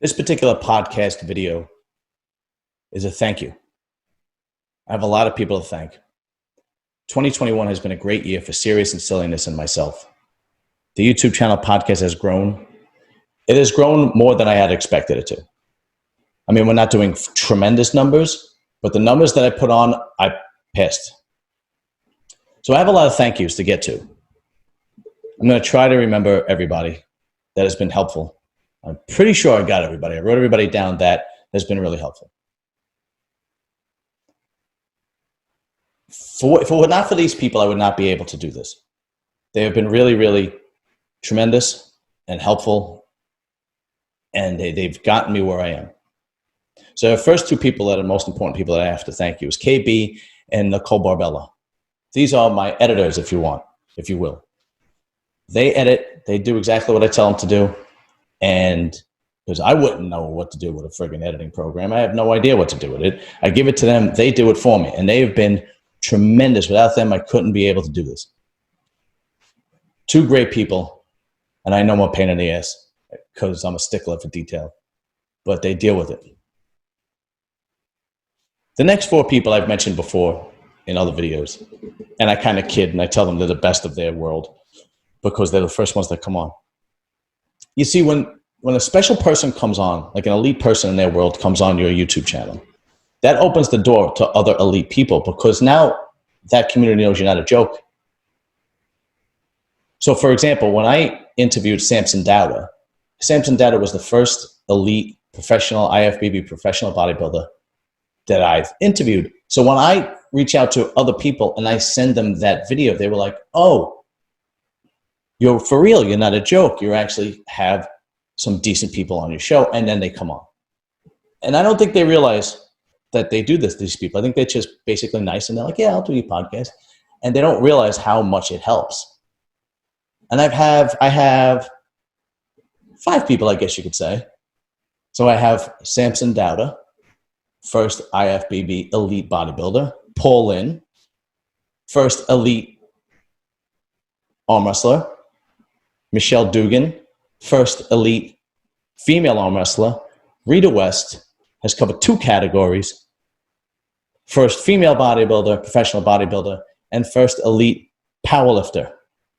This particular podcast video is a thank you. I have a lot of people to thank. 2021 has been a great year for Serious and Silliness and myself. The YouTube channel podcast has grown. It has grown more than I had expected it to. I mean, we're not doing tremendous numbers, but the numbers that I put on, I passed. So I have a lot of thank yous to get to. I'm going to try to remember everybody that has been helpful. I'm pretty sure I got everybody. I wrote everybody down that has been really helpful. If it were not for these people, I would not be able to do this. They have been really, really tremendous and helpful, and they've gotten me where I am. So the first two people that are most important people that I have to thank you is KB and Nicole Barbella. These are my editors, if you will. They edit. They do exactly what I tell them to do. And because I wouldn't know what to do with a friggin' editing program. I have no idea what to do with it. I give it to them. They do it for me. And they have been tremendous. Without them, I couldn't be able to do this. Two great people. And I know I'm a pain in the ass because I'm a stickler for detail. But they deal with it. The next four people I've mentioned before in other videos. And I kind of kid and I tell them they're the best of their world because they're the first ones that come on. You see, when a special person comes on, like an elite person in their world comes on your YouTube channel, that opens the door to other elite people because now that community knows you're not a joke. So, for example, when I interviewed Samson Dowder was the first elite professional IFBB professional bodybuilder that I've interviewed. So when I reach out to other people and I send them that video, they were like, oh, you're for real. You're not a joke. You actually have some decent people on your show. And then they come on. And I don't think they realize that they do this to these people. I think they're just basically nice. And they're like, yeah, I'll do your podcast. And they don't realize how much it helps. And I have five people, I guess you could say. So I have Samson Dowder, first IFBB elite bodybuilder. Paul Lynn, first elite arm wrestler. Michelle Dugan, first elite female arm wrestler. Rita West has covered two categories. First female bodybuilder, professional bodybuilder, and first elite powerlifter.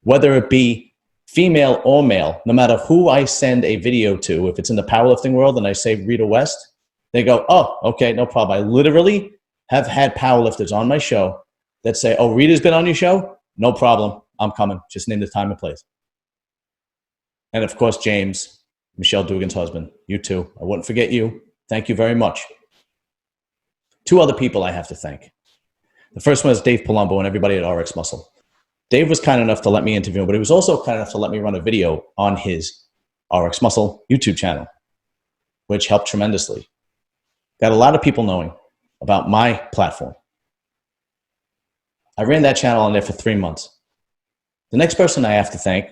Whether it be female or male, no matter who I send a video to, if it's in the powerlifting world and I say Rita West, they go, oh, okay, no problem. I literally have had powerlifters on my show that say, oh, Rita's been on your show? No problem. I'm coming. Just name the time and place. And of course, James, Michelle Dugan's husband, you too. I wouldn't forget you. Thank you very much. Two other people I have to thank. The first one is Dave Palumbo and everybody at RX Muscle. Dave was kind enough to let me interview him, but he was also kind enough to let me run a video on his RX Muscle YouTube channel, which helped tremendously. Got a lot of people knowing about my platform. I ran that channel on there for 3 months. The next person I have to thank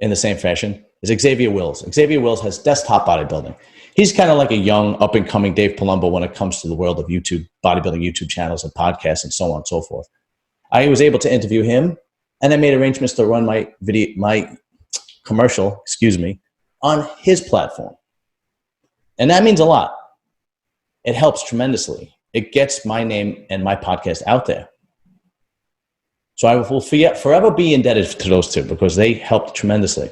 in the same fashion is Xavier Wills. Xavier Wills has desktop bodybuilding. He's kind of like a young, up-and-coming Dave Palumbo when it comes to the world of YouTube, bodybuilding YouTube channels and podcasts and so on and so forth. I was able to interview him, and I made arrangements to run my commercial, on his platform. And that means a lot. It helps tremendously. It gets my name and my podcast out there. So I will forever be indebted to those two because they helped tremendously.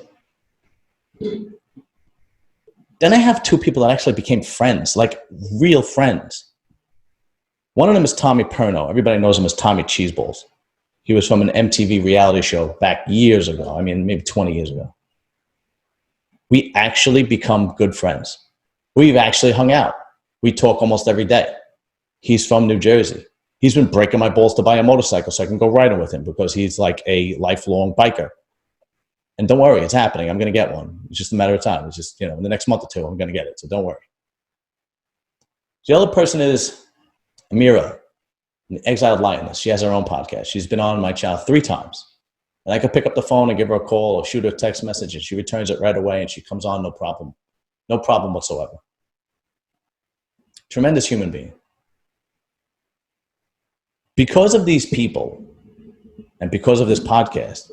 Then I have two people that actually became friends, like real friends. One of them is Tommy Perno. Everybody knows him as Tommy Cheeseballs. He was from an MTV reality show back years ago. I mean, maybe 20 years ago. We actually become good friends. We've actually hung out. We talk almost every day. He's from New Jersey. He's been breaking my balls to buy a motorcycle so I can go riding with him because he's like a lifelong biker. And don't worry, it's happening. I'm going to get one. It's just a matter of time. It's just, in the next month or two, I'm going to get it. So don't worry. The other person is Amira, an exiled lioness. She has her own podcast. She's been on my channel 3 times. And I could pick up the phone and give her a call or shoot her a text message and she returns it right away and she comes on, no problem. No problem whatsoever. Tremendous human being. Because of these people and because of this podcast,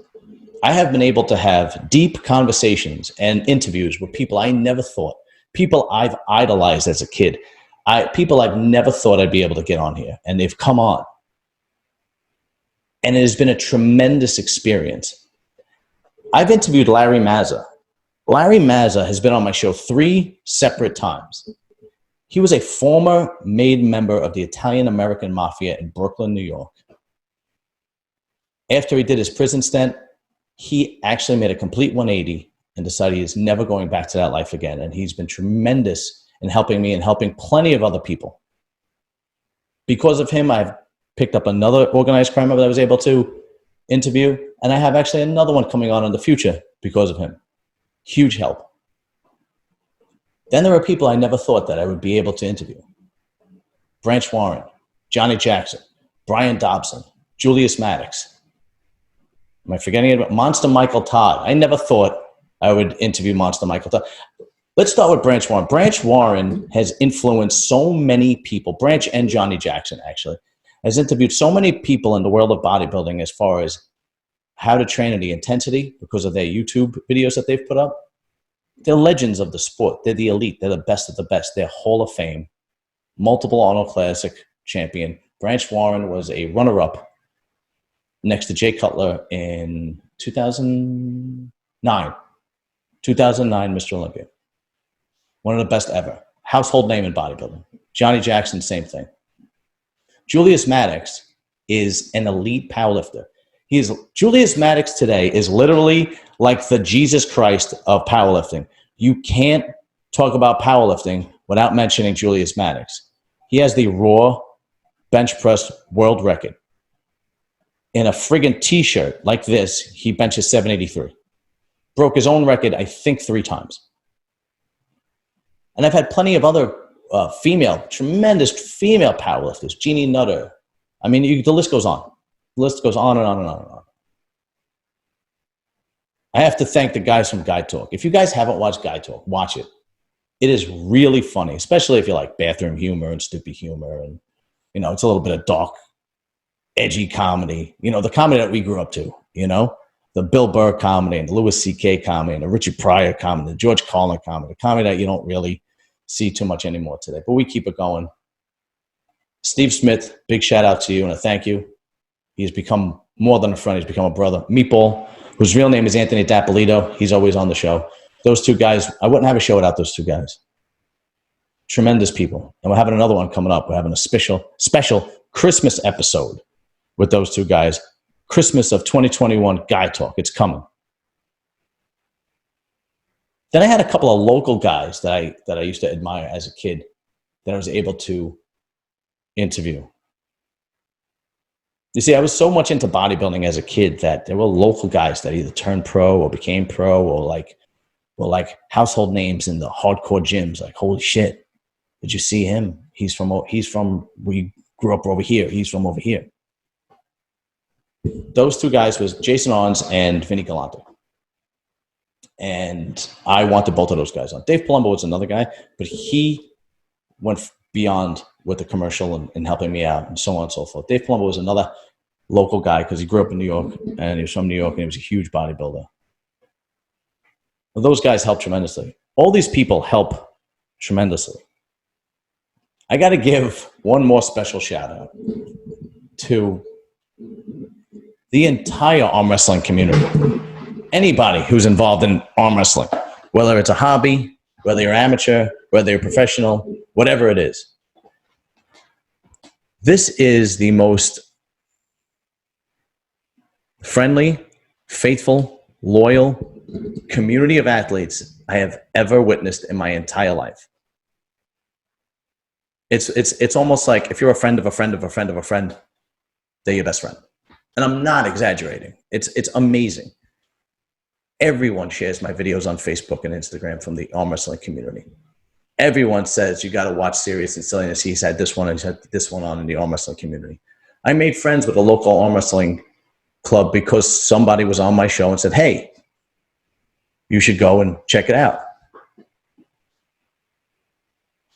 I have been able to have deep conversations and interviews with people I never thought, people I've idolized as a kid, people I've never thought I'd be able to get on here, and they've come on. And it has been a tremendous experience. I've interviewed Larry Mazza. Larry Mazza has been on my show 3 separate times. He was a former made member of the Italian-American Mafia in Brooklyn, New York. After he did his prison stint, he actually made a complete 180 and decided he's never going back to that life again. And he's been tremendous in helping me and helping plenty of other people. Because of him, I've picked up another organized crime that I was able to interview, and I have actually another one coming on in the future because of him. Huge help. Then there are people I never thought that I would be able to interview. Branch Warren, Johnny Jackson, Brian Dobson, Julius Maddox. Am I forgetting about Monster Michael Todd? I never thought I would interview Monster Michael Todd. Let's start with Branch Warren. Branch Warren has influenced so many people. Branch and Johnny Jackson, actually, has interviewed so many people in the world of bodybuilding as far as how to train and the intensity because of their YouTube videos that they've put up. They're legends of the sport. They're the elite. They're the best of the best. They're Hall of Fame, multiple Arnold Classic champion. Branch Warren was a runner-up next to Jay Cutler in 2009. 2009 Mr. Olympia. One of the best ever. Household name in bodybuilding. Johnny Jackson, same thing. Julius Maddox is an elite powerlifter. Julius Maddox today is literally like the Jesus Christ of powerlifting. You can't talk about powerlifting without mentioning Julius Maddox. He has the raw bench press world record. In a friggin' t-shirt like this, he benches 783. Broke his own record, I think, 3 times. And I've had plenty of other tremendous female powerlifters. Jeannie Nutter. I mean, the list goes on. The list goes on and on and on and on. I have to thank the guys from Guy Talk. If you guys haven't watched Guy Talk, watch it. It is really funny, especially if you like bathroom humor and stupid humor. And, you know, it's a little bit of dark, edgy comedy. You know, the comedy that we grew up to, you know? The Bill Burr comedy and the Louis C.K. comedy and the Richard Pryor comedy, the George Carlin comedy, the comedy that you don't really see too much anymore today. But we keep it going. Steve Smith, big shout out to you and a thank you. He's become more than a friend. He's become a brother. Meatball, whose real name is Anthony Dapolito. He's always on the show. Those 2 guys, I wouldn't have a show without those 2 guys. Tremendous people. And we're having another one coming up. We're having a special Christmas episode with those 2 guys. Christmas of 2021 Guy Talk. It's coming. Then I had a couple of local guys that I used to admire as a kid that I was able to interview. You see, I was so much into bodybuilding as a kid that there were local guys that either turned pro or became pro or like household names in the hardcore gyms. Like, holy shit, did you see him? He's from, we grew up over here. He's from over here. Those 2 guys was Jason Arns and Vinny Galante. And I wanted both of those guys on. Dave Palumbo was another guy, but he went beyond with the commercial and helping me out and so on and so forth. Dave Palumbo was another local guy because he grew up in New York and he was from New York and he was a huge bodybuilder. Well, those guys helped tremendously. All these people help tremendously. I got to give one more special shout out to the entire arm wrestling community. Anybody who's involved in arm wrestling, whether it's a hobby, whether you're amateur, whether you're professional, whatever it is. This is the most friendly, faithful, loyal community of athletes I have ever witnessed in my entire life. It's almost like if you're a friend of a friend of a friend of a friend, they're your best friend. And I'm not exaggerating. It's amazing. Everyone shares my videos on Facebook and Instagram from the arm wrestling community. Everyone says, you got to watch Serious and Silliness. He's had this one and he's had this one on in the arm wrestling community. I made friends with a local arm wrestling club because somebody was on my show and said, hey, you should go and check it out.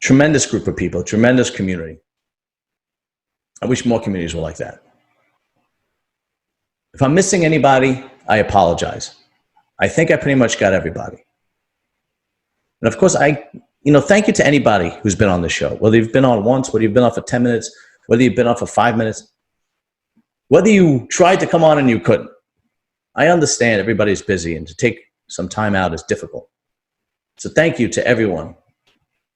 Tremendous group of people, tremendous community. I wish more communities were like that. If I'm missing anybody, I apologize. I think I pretty much got everybody. And of course, I thank you to anybody who's been on the show, whether you've been on once, whether you've been on for 10 minutes, whether you've been on for 5 minutes, whether you tried to come on and you couldn't. I understand everybody's busy and to take some time out is difficult. So thank you to everyone.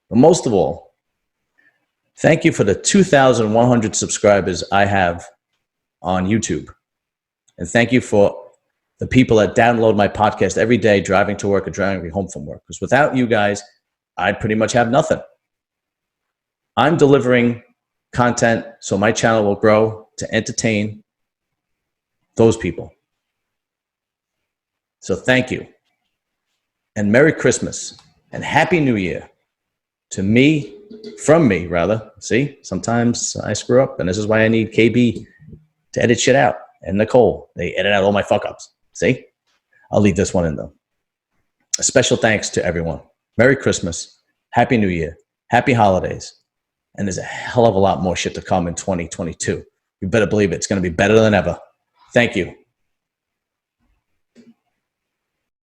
But most of all, thank you for the 2,100 subscribers I have on YouTube. And thank you for the people that download my podcast every day, driving to work or driving home from work. Because without you guys, I'd pretty much have nothing. I'm delivering content so my channel will grow to entertain those people. So thank you. And Merry Christmas and Happy New Year to me, from me rather. See, sometimes I screw up, and this is why I need KB to edit shit out. And Nicole, they edit out all my fuck ups. See, I'll leave this one in though. A special thanks to everyone. Merry Christmas, Happy New Year, Happy Holidays. And there's a hell of a lot more shit to come in 2022. You better believe it. It's going to be better than ever. Thank you.